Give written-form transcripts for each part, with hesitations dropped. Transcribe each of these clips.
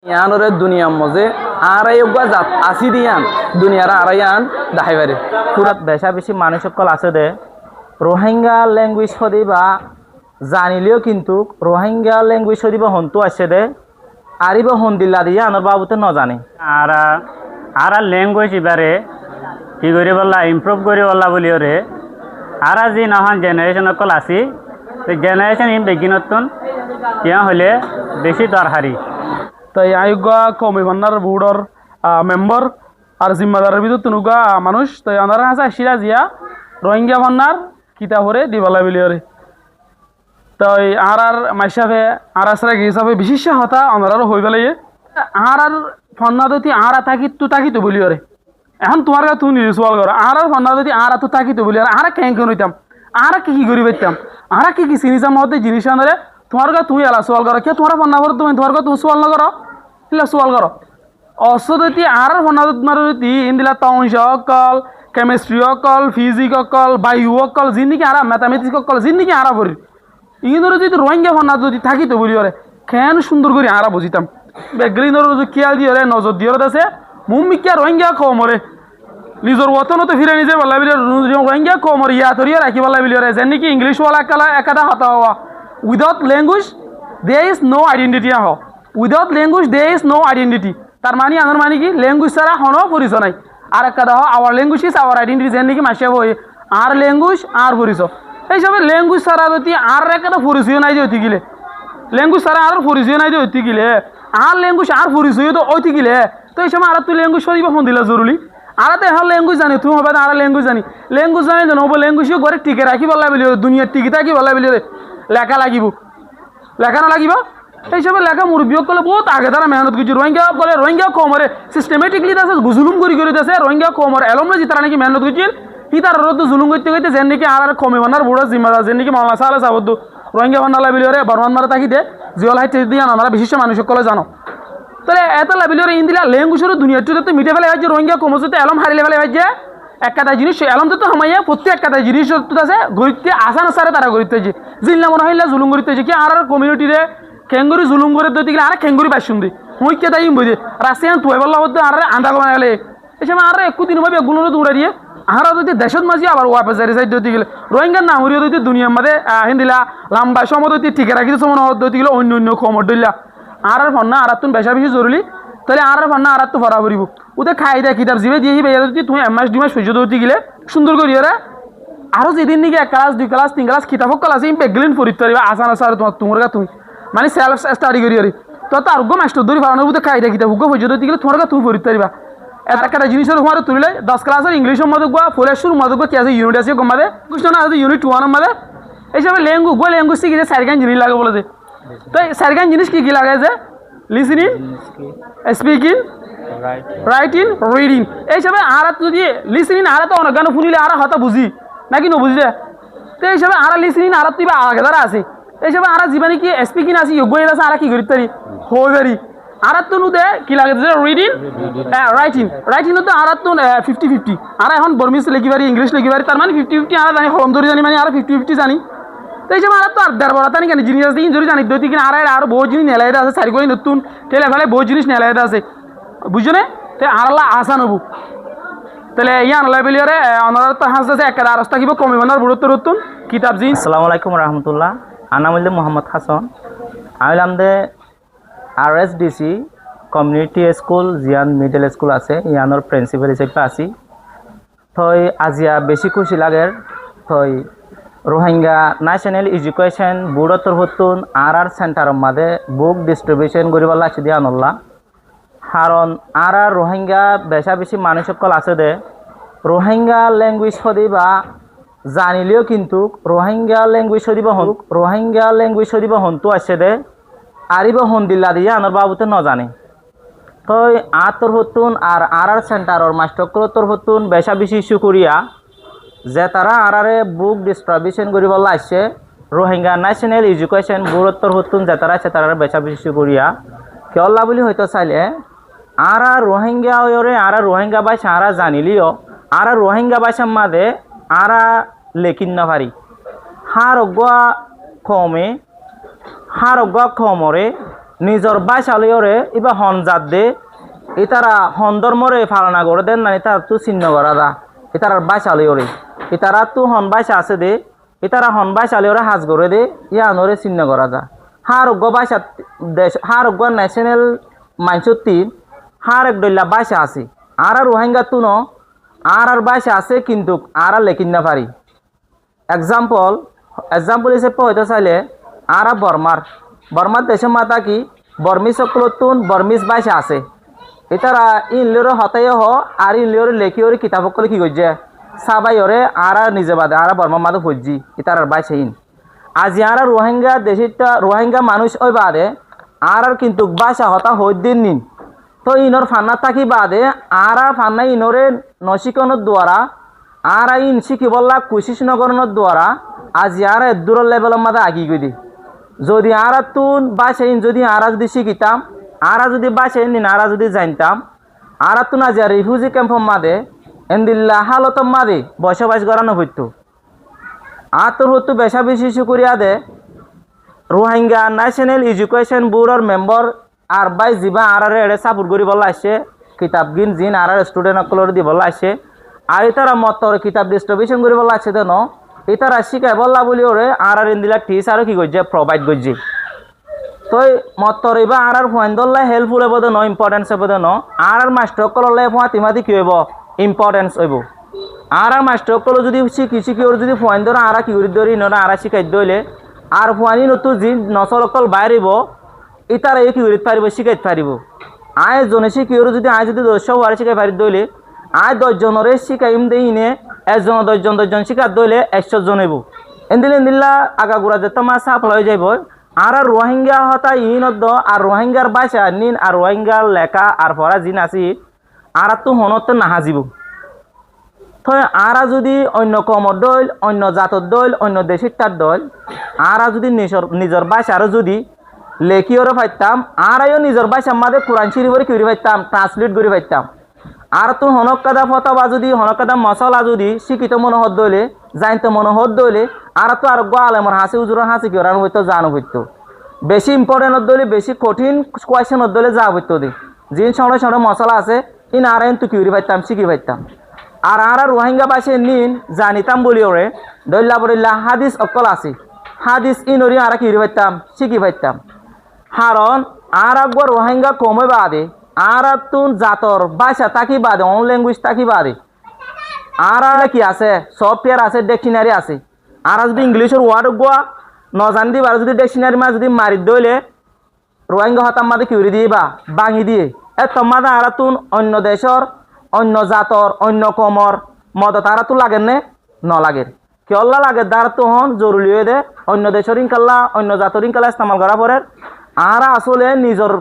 ইয়ানরে দুনিয়ার মজে আরাই ওগা জাত আসি দিয়ান দুনিয়ার আরাইয়ান দাহাইবারে পুরা বেশা বেশি মানুষ সকল আছে দে রোহিঙ্গা ল্যাঙ্গুয়েজ সদিবা জানিলেও কিন্তু রোহিঙ্গা ল্যাঙ্গুয়েজ সদিবা হন্তু আছে দে আরিব হন্দিল্লা দিয়ে আনার বাবুতে ন জানে আর ল্যাঙ্গুয়েজ এবারে কি করে বললা ইমপ্রুভ করে বললা বলি ওরে আর যি নহন জেনারেশন অকল আছি জেনারেশন ইন বেগিনতন কিয় হলে বেশি দরকারি তাই আয়োগ্য কমিশনার বোর্ডর মেম্বার আর জিম্মাদারের ভিতর তুনুগা মানুষ তাই আনারা আছে সিরা জিয়া রোহিঙ্গা ভান্নার কিতাব হরে দিবালা বিলিয়রে তাই আর মাইসাবে আর আসরা হিসাবে বিশিষ্ট হতা আনারারও হয়ে গেলে আর ফন্নাদতি আর থাকি তো বলিওরে এখন তোমার কাছে তুমি নিজে সোয়াল করো আর ফন্নাদতি আর তো থাকি তো বলি আর কেন হইতাম আর কি করি পাইতাম আর কি চিনিসাম মধ্যে জিনিস আনারে তোমার কাছে তুমি এলা সোয়াল করো কে তোমার ফন্নাবর তুমি তোমার কাছে তুমি সোয়াল না করো ಇಲ್ಲ ಸುವಾಲ್ ಕರೋ অসদতি আর ফনাদত মারতি ইন্দিলা তংশ অকল কেমিস্ট্রি অকল ফিজিক্স অকল বায়ু অকল জিন্দিকে আর ম্যাথামেটিক্স অকল জিন্দিকে আর পড়ি ইন্দর যদি রোহিঙ্গা ফনাদ যদি থাকিতো বলি ওরে কেন সুন্দর করে আর বুঝিতাম বেগ্রিনর যদি খেয়াল দিয়ে রে নজর দিয়ে আছে মুম্মিকা রোহিঙ্গা কমরে নিজের ওতন তো ফিরে নিজে বলা বিলে রোহিঙ্গা কমর ইয়া ধরিয়ে রাখি বলা বিলে রে যেন কি ইংলিশ ওয়ালা কালা একাদা হতা হওয়া without language there is no identity ah without language there is no identity তার মানে আনার মানে কি ল্যাঙ্গুয়েজ ছাড়া হনো পরিচয় নাই আর একটা দেখো our language is our identity যেন নাকি মাসে বই আর ল্যাঙ্গুয়েজ আর পরিচয় এইসব ল্যাঙ্গুয়েজ ছাড়া যদি আর একটা পরিচয় নাই যে হইতে গেলে ল্যাঙ্গুয়েজ ছাড়া আর পরিচয় নাই যে হইতে গেলে আর ল্যাঙ্গুয়েজ আর পরিচয় তো হইতে গেলে তো এই সময় আর তুই ল্যাঙ্গুয়েজ সরিব ফোন দিলা জরুরি আর তো এখন ল্যাঙ্গুয়েজ জানি তুমি হবে আর ল্যাঙ্গুয়েজ জানি জানো হবো ল্যাঙ্গুয়েজ ঘরে টিকে রাখি বলা বলি দুনিয়ার টিকে থাকি বলা বলি লেখা লাগিব লেখা না লাগিব এইসবে লেখা মুরব্বীসকলে বহুত আগে তারা মেহনত করছে রোহিঙ্গা কমরে সিস্টেমেটিকলি তাছে জুলুম করে দিতেছে রোহিঙ্গা কমর এলমরে যে তারা নাকি মেহনত করছিল ই তার রোদ জুলুম করতে করতে যেন নাকি আর কমে বানার বুড়ো জিম্মাদার যেন নাকি মাওলানা সালে সাবদ্দু রোহিঙ্গা বান্না লাবিলিওরে বর্মান মারা থাকি দে জিওল হাইট দিয়ে আমরা বিশিষ্ট মানুষ সকলে জানো তাহলে এত লাবিলিওরে ইন্দিলা ল্যাঙ্গুয়েজের দুনিয়াটি তো মিটে ফেলে হয়েছে রোহিঙ্গা কমর যদি এলম হারিলে ফেলে হয়েছে একটা জিনিস এলম তো হামাইয়া প্রত্যেক একটা জিনিস আছে গরিতে আসান সারে তারা গরিতে হয়েছে জিল্লা মনে হইলে জুলুম গরিতে হয়েছে কি আর কমিউনিটিরে খেঙ্গুরি জুলুম করে দিতে গেলে আর খেঙ্গুরি বাসুন দি হুঁকে তাই বুঝে রাশিয়ান তুই বললা হতো আর আন্দা কমা গেলে এই সময় আর একটু দিন ভাবে এগুলো দৌড়া দিয়ে আর যদি দেশত মাঝি আবার ওয়াপেসারি সাইড দিতে গেলে রোহিঙ্গার নাম হরিয়ে দিতে দুনিয়ার মধ্যে হিন্দিলা লম্বা সময় দিতে ঠিক রাখি সময় দিতে গেলে অন্য অন্য খমর দিলা আর ফন্না আর তুমি বেশা বেশি জরুরি তাহলে আর ফন্না আর তো ভরা ভরিব ওদের খাই দেয় কিতাব জিবে দিয়ে যদি তুমি এক মাস 2 মাস সহ্য দিতে গেলে সুন্দর করি ওরা আরও যেদিন নাকি 1 ক্লাস 2 ক্লাস 3 ক্লাস কিতাব ক্লাস পেগলিন পড়তে পারিবা আসান আসার তোমার তুমি মানে সেলফ স্টাডি করি আরে তো আর গো মাস্টার ধরি ফারানোর মধ্যে খাই দেখি হুগো পর্যন্ত দিকে তোমার তুমি পড়তে পারিবা একটা জিনিসের তোমার তুলিলে 10 ক্লাসের ইংলিশের মধ্যে গো ফরেস্টর মধ্যে গো কি আছে ইউনিট আছে গমাদে বুঝছো না ইউনিট 1 এর মধ্যে এইসব ল্যাঙ্গুয়েজ শিখে সারগান জিনিস লাগে বলে যে তো সারগান জিনিস কি কি লাগে যে লিসনিং স্পিকিং রাইটিং রিডিং এইসব আর যদি লিসনিং আর তো অনেক গান শুনিলে আর হতা বুঝি নাকি নবুঝলে তো এইসব আর লিসনিং আর তো আগে দ্বারা আছে এইসব আর জীবনে কি স্পিকিং আছে যোগ্য আছে আর কি করতে পারি হয়ে পারি আর তো নুদে কি লাগে যে রিডিং রাইটিং তো আর তো 50-50 আর এখন বর্মিস লিখি পারি ইংলিশ লিখি পারি তার মানে 50-50 আর জানি হলম ধরে জানি মানে আর 50-50 জানি তো এইসব আর তো আর দেড় বড় তানি কেন জিনিস আছে ইঞ্জুরি জানি দুই তিন আর বহু জিনিস নেলাই আছে চারি করে নতুন ঠেলে ফেলে বহু জিনিস নেলাই আছে বুঝছো না তো আরলা আসা নবু তাহলে ইয়ান লাইবেলিয়ারে অনার তো হাসছে একটা রাস্তা কিবা কমিবানার বুড়ো নতুন কিতাব জি আসসালামু আলাইকুম রাহমাতুল্লাহ আনামুল্লাহ মোহাম্মদ হাসান আইলাম দে আরএসডিসি কমিউনিটি স্কুল জিয়ান মিডল স্কুল আছে ইয়ানোর প্রিন্সিপাল হিসেবে আছি থই আজিয়া বেশি খুশি লাগে থই রোহিঙ্গা ন্যাশনাল এডুকেশন বোর্ডর হতুন আর সেন্টারের মাঝে বুক ডিস্ট্রিবিউশন করিবার লাগছে দিয়ে আনল্লা কারণ আর রোহিঙ্গা বেশা বেশি মানুষ সকল আছে দে রোহিঙ্গা ল্যাঙ্গুয়েজ সদিবা জানিলেও কিন্তু রোহিঙ্গা ল্যাঙ্গুয়েজ সদিবা হন্তু আছে দে আরিব হন্দিল্লা দিয়ে আনার বাবুতে ন জানে তো আতর হতুন আর সেন্টারের মাস্টার হতুন বেশা বেশি ইস্যু করিয়া যে তারা আরারে বুক ডিস্ট্রিবিউশন করিব লাগছে রোহিঙ্গা ন্যাশনাল এডুকেশন বোর্ডর হতুন যে তারা আছে তারা বেশা বেশি ইস্যু করিয়া কেলা বলি হয়তো চাইলে আর রোহিঙ্গা ওরে আর রোহিঙ্গা ভাষা আর জানিলিও আর রোহিঙ্গা ভাষার মাঝে আর লেখিন না পারি হার অজ্ঞা কমরে নিজর বাইশালিয়রে ইবা হন জাত দে ইতারা হন ধর্মরে পালনা করে দেন না ইতারা তু চিহ্ন করা দা ইতারার বাইশালিয়রে ইতারা তু হন বাইশা আছে দে ইতারা হন বাইশালিয়রে হাজ করে দে ইয়ানরে চিহ্ন করা দা হারোগ্য বাইশা দেশ হারোগ্য ন্যাশনাল মাইনসতি হার এক দল্লা বাইশা আছে আর রোহিঙ্গা তু ন আর বাইশা আছে কিন্তু আর লেখিন না পারি এক্সাম্পল হিসেবে হয়তো চাইলে আর বর্মার দেশের মাতা কি বর্মি সকলতুন বর্মিস বাইশা আছে এটারা ইনলিওর হতাই হ আর ইনলিওর লেখিওর কিতাব সকলে কি করছে সাবাইরে আর নিজে বাদে আর বর্মার মাদে ফুজি এটার বাইশা ইন আজি আর রোহিঙ্গা দেশিটা রোহিঙ্গা মানুষ ওই বাদে আর কিন্তু বাইশা হতা হইদিন নিন তো ইনর ফান্না থাকি বাদে আর ফান্না ইনরে নশিকনের দ্বারা আর ইন শিখিবল্লা কোশিশ নগরনের দ্বারা আজি আর দূরের লেভেলের মাঝে আগি গই দি যদি আর তুন বাসাইন যদি আর যদি শিখিতাম আর যদি বাসাইন নিন আর যদি জানতাম আর তুন আজি রিফিউজি ক্যাম্পের মাঝে এন্দিল্লা হালতর মাঝে বসবাস করানো হইতো আর তোর হতো বেশা বেশি করিয়া দে রোহিঙ্গা ন্যাশনাল এডুকেশন ব্যুরোর মেম্বার আর বাই জিবা আর এড়ে সাপোর্ট করি বলা আসছে কিতাব গিন জিন আর স্টুডেন্ট সকলের দি বলা আসছে আর ইতারা মতর কিতাব ডিস্ট্রিবিউশন করে বলা আছে দেন ইতারা শিখাই বললা বলি ওরে আর ইন্দিলা টিচারও কি করছে প্রোভাইড করছে তো মতর এবা আর ফোন দল্লা হেল্পফুল হব দেন ইম্পর্টেন্স হব দেন আর মাস্টার কললে ফাতিমাতি কি হইব ইম্পর্টেন্স হইব আর মাস্টার কল যদি শিখি ওর যদি ফোন ধর আর কি করে ধরি নরা আর শিখাই দইলে আর ফোয়ানি নতু জি নসল অকল বাইরিব ইতারা কি করে পারিব শিখাইতে পারিব আয় জনে শিখি ওর যদি আয় যদি 10 আর শিখাই পারি দইলে আয় 10 জনরে শিখাইম দেই ইনে একজন 10 শিখার দইলে 100 জন হইব এন্দিল্লা আগাগুড়া যেতে মা সাফল হয়ে যাইব আর রোহিঙ্গা হতা ইনদ আর রোহিঙ্গার ভাষা নিন আর রোহিঙ্গার লেখা আর পড়া জিন আসি আর তো হনতে নাহাজিব তো আর যদি অন্য কমর দল অন্য জাতর দল অন্য দেশের তার দল আর যদি নিজের ভাষারও যদি লেখিওরে পাইতাম আর নিজের ভাষার মাঝে কোরআন শরীফরে কি করে পাইতাম ট্রান্সলেট করে পাইতাম আর তো হনকাদা ফতবা যদি হনকাদা মশলা যদি শিক্ষিত মনোহর দইলে জানতে মনোহর দইলে আর তো আর গোয়ালেমর হাসি উজুর হাসি কি ওরান হইতো জানো হইতো বেশি ইম্পর্টেন্ট দইলে বেশি কঠিন কোয়েশ্চেন দইলে যা হইতো দি জিন সঙ্গে মশলা আছে ইন আর তো কি করে পাইতাম শিখি পাইতাম আর আর রোহিঙ্গা বাসে নিন জানিতাম বলি ওরে দইল্লা বলিল্লা হাদিস অকল আছে হাদিস ইনরি আর কি করে পাইতাম শিখি পাইতাম কারণ আর একবার রোহিঙ্গা কমে বাদে আর তুন জাতর ভাষা তাকি বাদে অন ল্যাঙ্গুয়েজ তাকি বাদে আর কি আছে সফটওয়্যার আছে ডিকশনারি আছে আর যদি ইংলিশের ওয়ার্ড গোয়া নজান দিবার যদি ডিকশনারি মা যদি মারি দইলে রোহিঙ্গা হতাম মাদে কিউরি দিয়ে বা বাঙি দিয়ে তোমাদের আর তুন অন্য দেশর অন্য জাতর অন্য কমর মদত আর তো লাগেন নে ন লাগে কেল্লা লাগে দার তো হন জরুরি হয়ে দে অন্য দেশের ইনকাল্লা অন্য জাতর ইনকাল্লা ইস্তেমাল করা পরে আর আসলে নিজের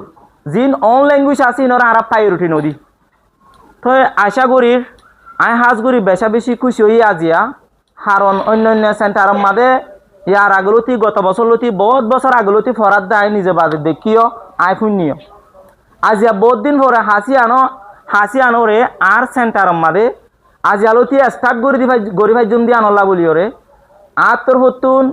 জিন অন ল্যাঙ্গুয়েজ আছে ইনরা আর প্রায়োরিটি নদী তো আশা করি আই হাজগুড়ি বেশা বেশি খুশি হই আজিয়া কারণ অন্য সেন্টার মাঝে ইয়ার আগলতি গত বছরলতি বহুত বছর আগলতি ফরাত দেয় নিজে বাজে দেখিও আই শূন্য আজিয়া বহুত দিন পরে হাসি আনোরে আর সেন্টার মাঝে আজি আলতি স্টার্ট গড়ি ভাই জুম দিয়ে আনলা বলি ওরে আর তোর হতুন